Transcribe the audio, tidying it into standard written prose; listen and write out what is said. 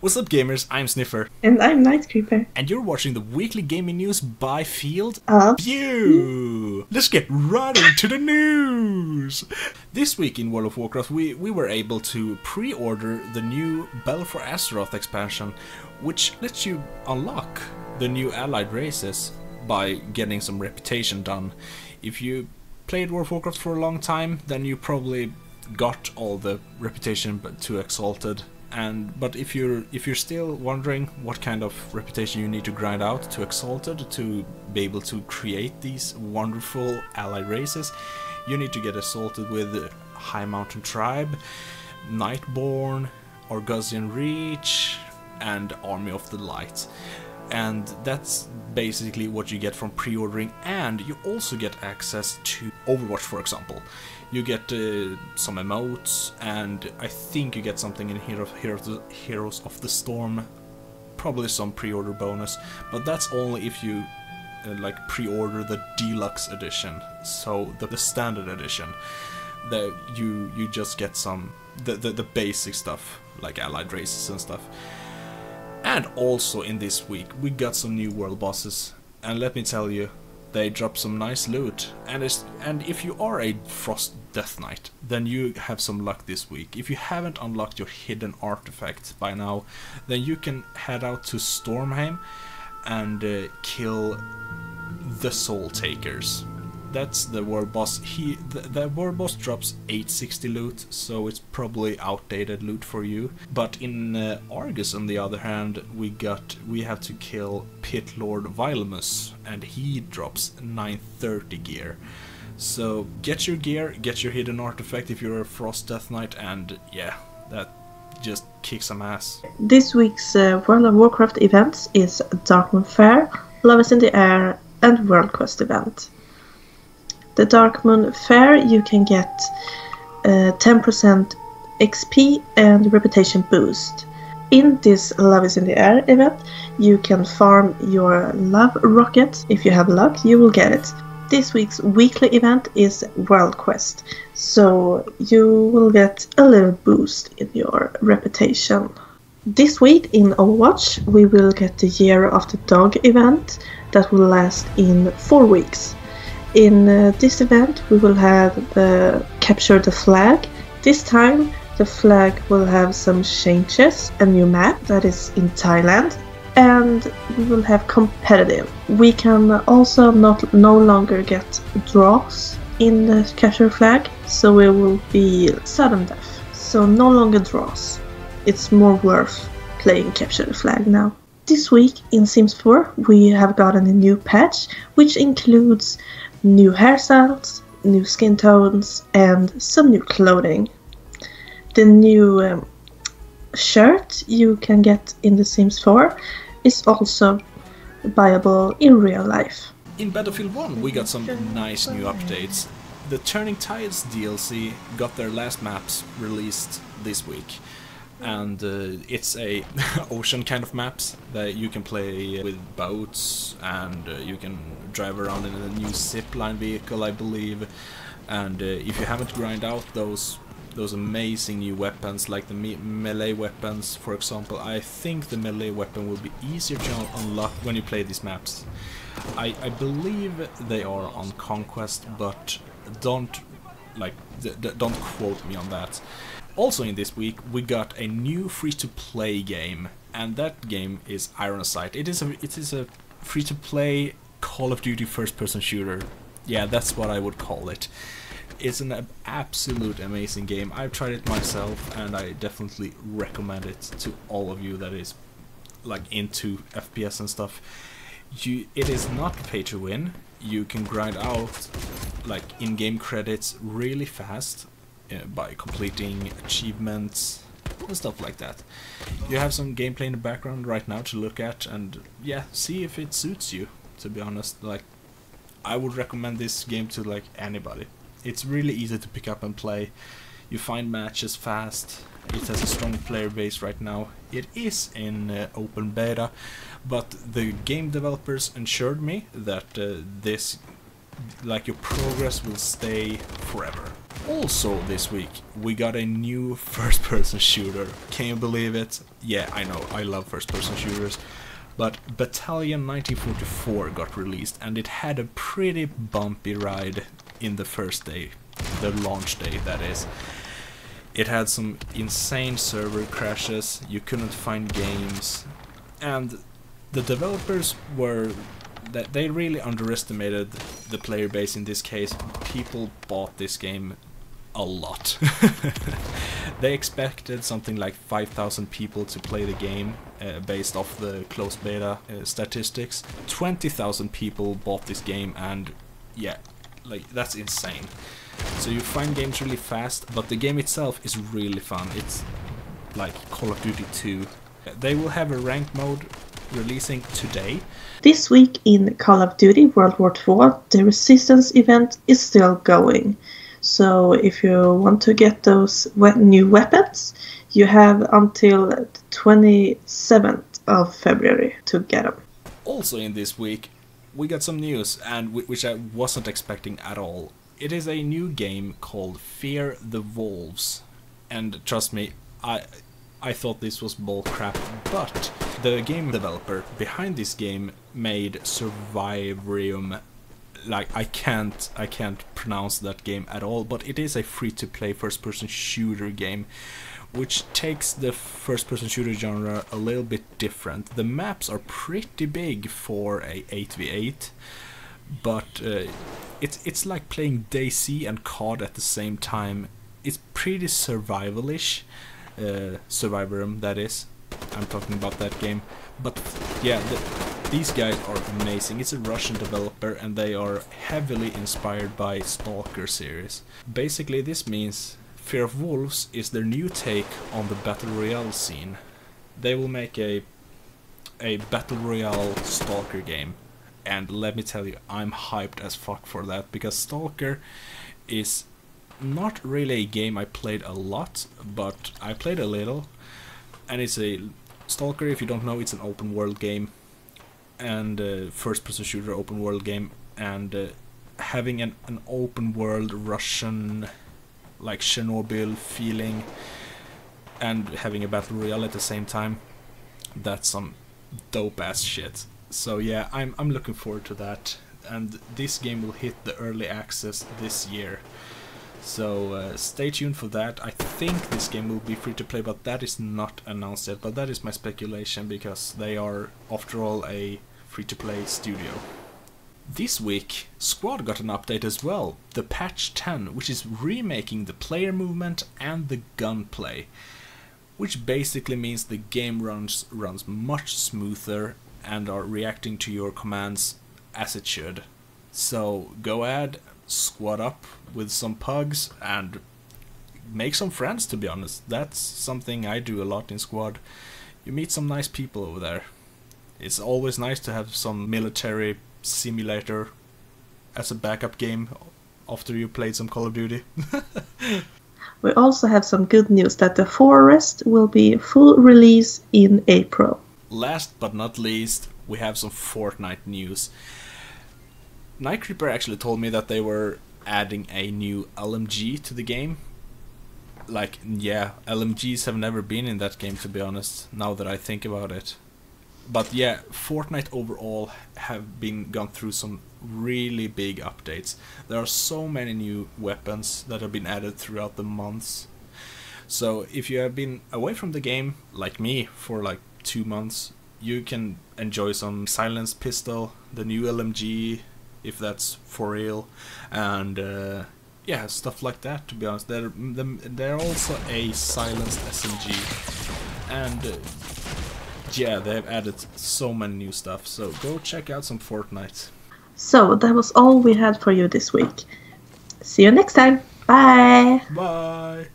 What's up gamers, I'm Sniffer. And I'm Nightcreeper. And you're watching the weekly gaming news by Field of View. Let's get right into the news! This week in World of Warcraft we were able to pre-order the new Battle for Azeroth expansion, which lets you unlock the new allied races by getting some reputation done. If you played World of Warcraft for a long time, then you probably got all the reputation to Exalted. But if you're still wondering what kind of reputation you need to grind out to Exalted to be able to create these wonderful allied races, you need to get assaulted with High Mountain Tribe, Nightborn, Orgosian Reach, and Army of the Light. And that's basically what you get from pre-ordering, and you also get access to Overwatch, for example. You get some emotes, and I think you get something in Heroes of the Storm, probably some pre-order bonus, but that's only if you like pre-order the deluxe edition. So the standard edition, that you just get some the basic stuff like allied races and stuff. And also in this week we got some new world bosses, and let me tell you, they drop some nice loot. And if you are a Frost Death Knight, then you have some luck this week. If you haven't unlocked your hidden artifact by now, then you can head out to Stormheim and kill the Soul Takers. That's the world boss. The world boss drops 860 loot, so it's probably outdated loot for you. But in Argus, on the other hand, we have to kill Pit Lord Vilmus, and he drops 930 gear. So get your gear, get your hidden artifact if you're a Frost Death Knight, and yeah, that just kicks some ass. This week's World of Warcraft events is Darkmoon Fair, Love is in the Air, and World Quest event. The Darkmoon Fair, you can get 10% XP and reputation boost. In this Love is in the Air event, you can farm your love rocket. If you have luck, you will get it. This week's weekly event is World Quest, so you will get a little boost in your reputation. This week in Overwatch, we will get the Year of the Dog event that will last in 4 weeks. In this event we will have the Capture the Flag. This time the flag will have some changes, a new map that is in Thailand, and we will have competitive. We can also no longer get draws in the Capture the Flag, so it will be sudden death. So no longer draws. It's more worth playing Capture the Flag now. This week in Sims 4 we have gotten a new patch, which includes new hairstyles, new skin tones, and some new clothing. The new shirt you can get in The Sims 4 is also buyable in real life. In Battlefield 1 we got some nice new updates. The Turning Tides DLC got their last maps released this week. And it's a ocean kind of maps that you can play with boats, and you can drive around in a new zipline vehicle, I believe. And if you haven't grinded out those amazing new weapons, like the melee weapons, for example, I think the melee weapon will be easier to unlock when you play these maps. I believe they are on Conquest, but don't quote me on that. Also in this week we got a new free-to-play game, and that game is Iron Sight. It is a free-to-play Call of Duty first-person shooter. Yeah, that's what I would call it. It's an absolute amazing game. I've tried it myself, and I definitely recommend it to all of you that is like into FPS and stuff. It is not pay to win. You can grind out like in-game credits really fast by completing achievements and stuff like that. You have some gameplay in the background right now to look at, and yeah, see if it suits you. To be honest, like, I would recommend this game to like anybody. It's really easy to pick up and play. You find matches fast. It has a strong player base right now. It is in open beta, but the game developers assured me that your progress will stay forever. Also this week, we got a new first-person shooter. Can you believe it? Yeah, I know, I love first-person shooters. But Battalion 1944 got released, and it had a pretty bumpy ride in the first day. The launch day, that is. It had some insane server crashes, you couldn't find games, and the developers they really underestimated the player base in this case. People bought this game a lot. They expected something like 5,000 people to play the game based off the closed beta statistics. 20,000 people bought this game, and yeah, like that's insane. So you find games really fast, but the game itself is really fun. It's like Call of Duty 2. They will have a ranked mode releasing today. This week in Call of Duty World War II, the Resistance event is still going. So if you want to get those new weapons, you have until the 27th of February to get them. Also in this week, we got some news, and which I wasn't expecting at all. It is a new game called Fear the Wolves, and trust me, I thought this was bullcrap, but the game developer behind this game made Survivorium. Like I can't pronounce that game at all, but it is a free-to-play first-person shooter game, which takes the first-person shooter genre a little bit different. The maps are pretty big for a 8v8, but it's like playing DayZ and COD at the same time. It's pretty survivalish. Survivorium, that is. I'm talking about that game. But yeah, these guys are amazing. It's a Russian developer, and they are heavily inspired by Stalker series. Basically, this means Fear of Wolves is their new take on the Battle Royale scene. They will make a Battle Royale Stalker game. And let me tell you, I'm hyped as fuck for that, because Stalker is not really a game I played a lot, but I played a little. And it's a Stalker, if you don't know, it's an open world game, and first person shooter open world game, and having an open world Russian like Chernobyl feeling and having a battle royale at the same time, that's some dope ass shit. So yeah, I'm looking forward to that, and this game will hit the early access this year. So stay tuned for that. I think this game will be free to play, but that is not announced yet. But that is my speculation, because they are, after all, a free to play studio. This week, Squad got an update as well, the patch 10, which is remaking the player movement and the gunplay, which basically means the game runs much smoother and are reacting to your commands as it should. So go ahead, squad up with some pugs and make some friends, to be honest. That's something I do a lot in Squad. You meet some nice people over there. It's always nice to have some military simulator as a backup game after you played some Call of Duty. We also have some good news that The Forest will be full release in April. Last but not least, we have some Fortnite news. Nightcreeper actually told me that they were adding a new LMG to the game. Like, yeah, LMGs have never been in that game, to be honest, now that I think about it. But yeah, Fortnite overall have gone through some really big updates. There are so many new weapons that have been added throughout the months. So if you have been away from the game, like me, for like 2 months, you can enjoy some silenced pistol, the new LMG, if that's for real, and yeah, stuff like that, to be honest. They're also a silenced SMG, and yeah, they've added so many new stuff, so go check out some Fortnite. So that was all we had for you this week. See you next time. Bye! Bye!